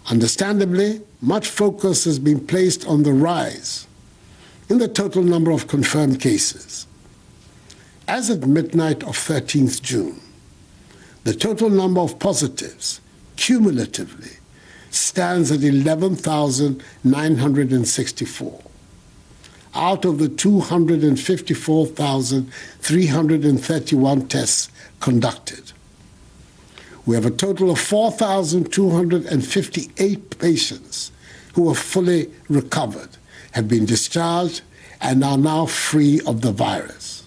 Understandably, much focus has been placed on the rise in the total number of confirmed cases. As at midnight of 13th June, the total number of positives cumulatively stands at 11,964 out of the 254,331 tests conducted. We have a total of 4,258 patients who are fully recovered, have been discharged, and are now free of the virus.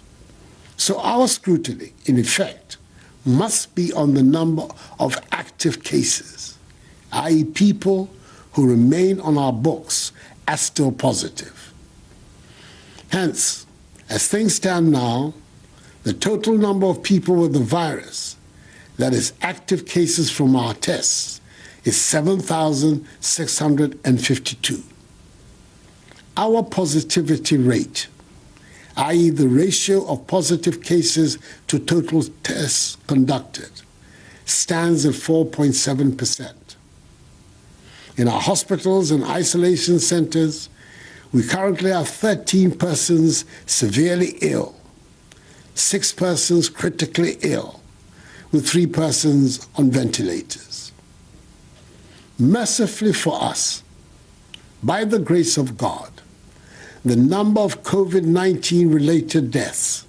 So our scrutiny, in effect, must be on the number of active cases, i.e. people who remain on our books as still positive. Hence, as things stand now, the total number of people with the virus, that is active cases from our tests, is 7,652. Our positivity rate, i.e. the ratio of positive cases to total tests conducted, stands at 4.7%. In our hospitals and isolation centers, we currently have 13 persons severely ill, 6 persons critically ill, with 3 persons on ventilators. Mercifully for us, by the grace of God, the number of COVID-19 related deaths,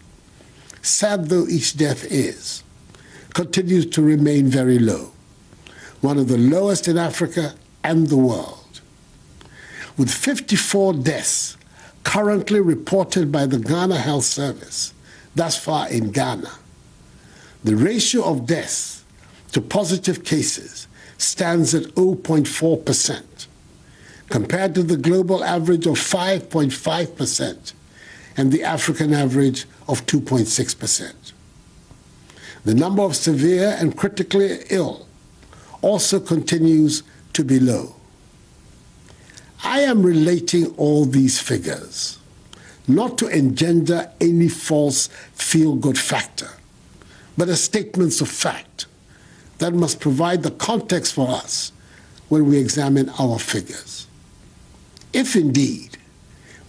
sad though each death is, continues to remain very low, one of the lowest in Africa and the world. With 54 deaths currently reported by the Ghana Health Service thus far in Ghana, the ratio of deaths to positive cases stands at 0.4%, compared to the global average of 5.5% and the African average of 2.6%. The number of severe and critically ill also continues to be low. I am relating all these figures not to engender any false feel-good factor, but as statements of fact that must provide the context for us when we examine our figures. If indeed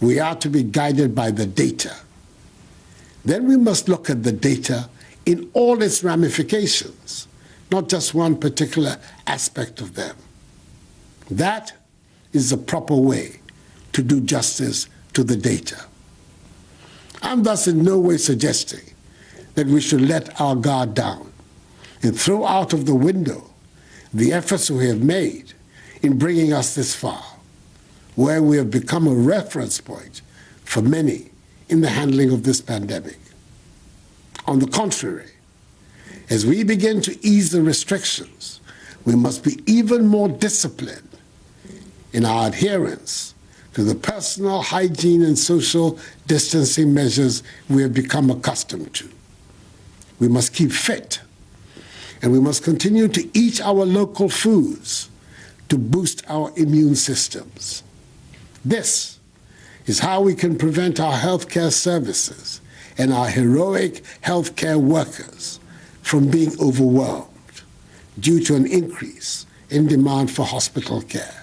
we are to be guided by the data, then we must look at the data in all its ramifications, not just one particular aspect of them. That is the proper way to do justice to the data. I'm thus in no way suggesting that we should let our guard down and throw out of the window the efforts we have made in bringing us this far, where we have become a reference point for many in the handling of this pandemic. On the contrary, as we begin to ease the restrictions, we must be even more disciplined in our adherence to the personal hygiene and social distancing measures we have become accustomed to. We must keep fit, and we must continue to eat our local foods to boost our immune systems. This is how we can prevent our healthcare services and our heroic healthcare workers from being overwhelmed due to an increase in demand for hospital care.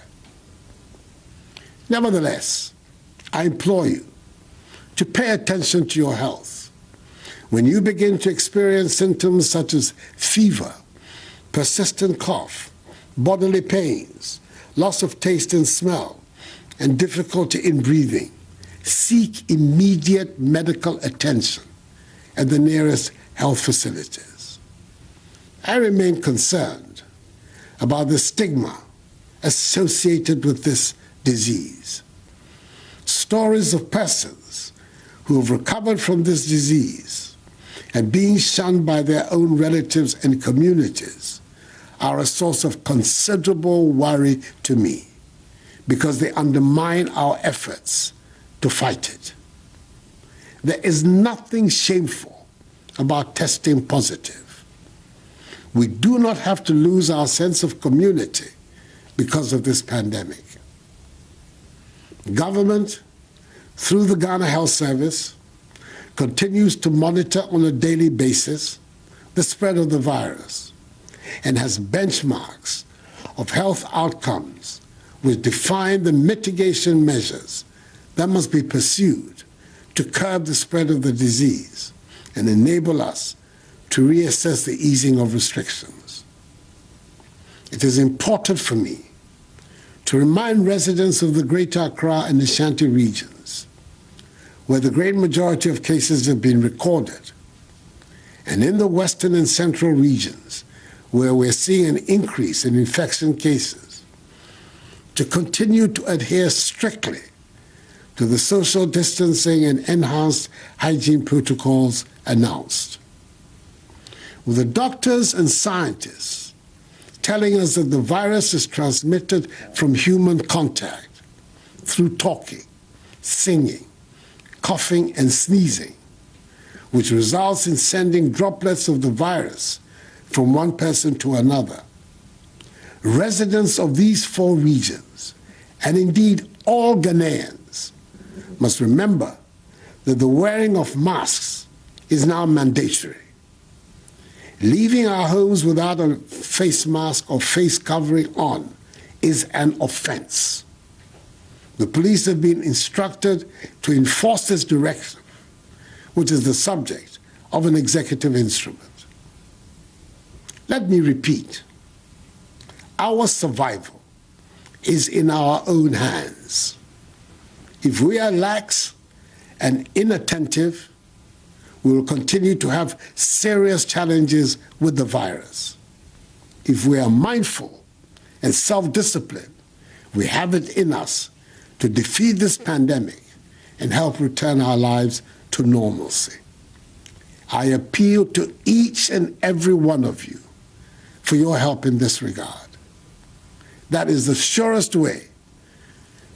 Nevertheless, I implore you to pay attention to your health. When you begin to experience symptoms such as fever, persistent cough, bodily pains, loss of taste and smell, and difficulty in breathing, seek immediate medical attention at the nearest health facilities. I remain concerned about the stigma associated with this disease. Stories of persons who have recovered from this disease and being shunned by their own relatives and communities are a source of considerable worry to me, because they undermine our efforts to fight it. There is nothing shameful about testing positive. We do not have to lose our sense of community because of this pandemic. Government, through the Ghana Health Service, continues to monitor on a daily basis the spread of the virus and has benchmarks of health outcomes which define the mitigation measures that must be pursued to curb the spread of the disease and enable us to reassess the easing of restrictions. It is important for me to remind residents of the Greater Accra and Ashanti regions, where the great majority of cases have been recorded, and in the western and central regions, where we're seeing an increase in infection cases, to continue to adhere strictly to the social distancing and enhanced hygiene protocols announced. With the doctors and scientists telling us that the virus is transmitted from human contact through talking, singing, coughing, and sneezing, which results in sending droplets of the virus from one person to another. Residents of these 4 regions, and indeed all Ghanaians, must remember that the wearing of masks is now mandatory. Leaving our homes without a face mask or face covering on is an offense. The police have been instructed to enforce this directive, which is the subject of an executive instrument. Let me repeat, our survival is in our own hands. If we are lax and inattentive, we will continue to have serious challenges with the virus. If we are mindful and self-disciplined, we have it in us to defeat this pandemic and help return our lives to normalcy. I appeal to each and every one of you for your help in this regard. That is the surest way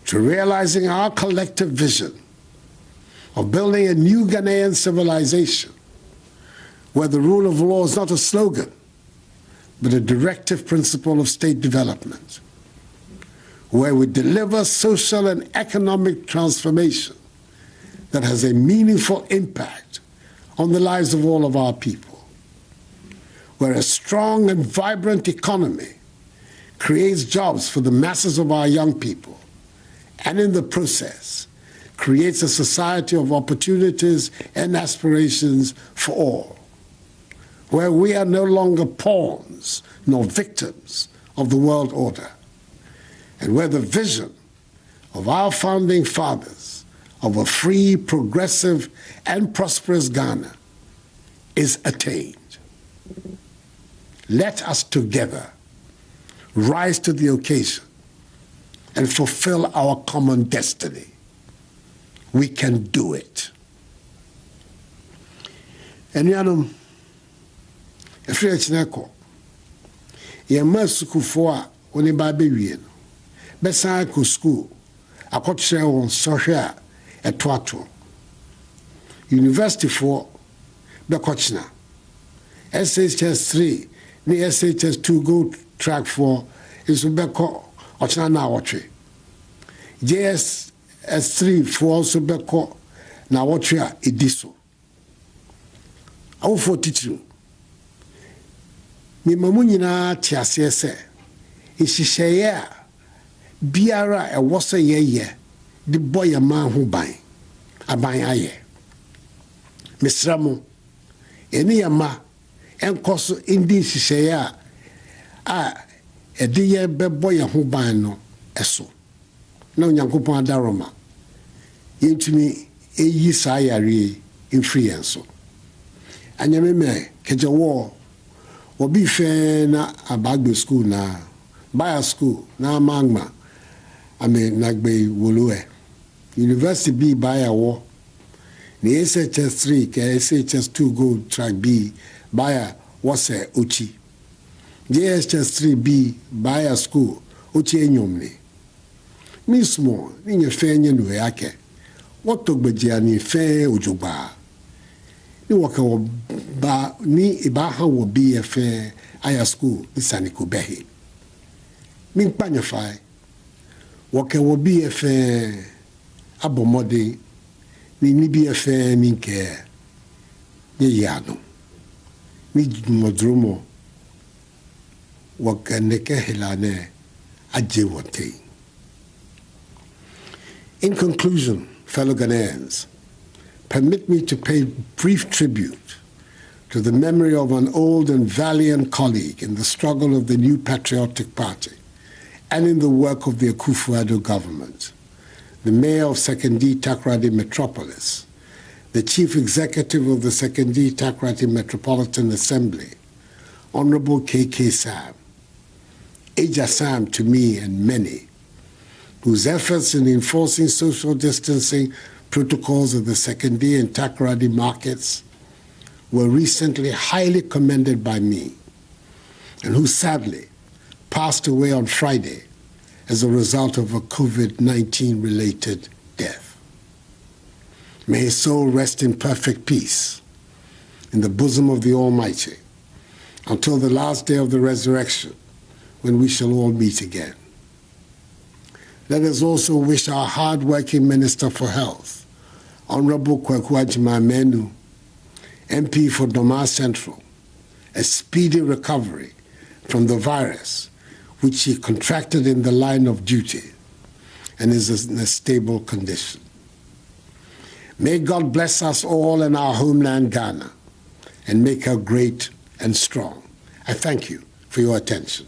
to realizing our collective vision of building a new Ghanaian civilization where the rule of law is not a slogan, but a directive principle of state development, where we deliver social and economic transformation that has a meaningful impact on the lives of all of our people, where a strong and vibrant economy creates jobs for the masses of our young people, and in the process, creates a society of opportunities and aspirations for all, where we are no longer pawns nor victims of the world order, and where the vision of our founding fathers of a free, progressive, and prosperous Ghana is attained. Let us together rise to the occasion and fulfill our common destiny. We can do it. Enuanom, efiri echineko, yema sukufoɔ a wɔne ba bɛwie no, bɛsan akɔ school, akɔkyerɛ wɔn sɔhwɛ a ɛtoato. University foɔ bɛkɔkyena. SHS 3 ne SHS 2 go track foɔ nso bɛkɔ ɔkyena na awɔtwe. JS3 for also beko na watwe a ediso. Awofo titiri. Me mamu nyina tiase se. Ehihye a biara e wose yeye de boy ma ho ban. Aban aye. Misramo eni yama enkoso indi hihye a edi ye be boy ho ban no eso. Na Onyankopɔn adaroma yɛntumi eyi saa yare mfiri yɛn so. Anyame me kejewo obi fe na abagbe school na Bayer school na Magma ame nagbe woloe University B Bayer wo ni SHS 3 ke SHS 2 go track B Bayer was Ochi JHS 3B Bayer school Ochi enyomni mismo ninye fenye nuwe yake wato gbejia ni fe ojogba ni waka ba ni ibaha wo bi efe high school ni saniko behe min panya fai waka wo bi efe abomode ni bi efe minke ye yano ni modromo wakaneke hilane ajewate. In conclusion, fellow Ghanaians, permit me to pay brief tribute to the memory of an old and valiant colleague in the struggle of the New Patriotic Party and in the work of the Akufo-Addo government, the mayor of Sekondi Takoradi Metropolis, the chief executive of the Sekondi Takoradi Metropolitan Assembly, Honorable K.K. Sam, Eja Sam to me and many, whose efforts in enforcing social distancing protocols of the Sekondi and Takoradi markets were recently highly commended by me, and who sadly passed away on Friday as a result of a COVID-19 related death. May his soul rest in perfect peace in the bosom of the Almighty until the last day of the resurrection, when we shall all meet again. Let us also wish our hard-working Minister for Health, Honorable Kwaku Agyeman-Manu, MP for Doma Central, a speedy recovery from the virus which he contracted in the line of duty and is in a stable condition. May God bless us all in our homeland Ghana and make her great and strong. I thank you for your attention.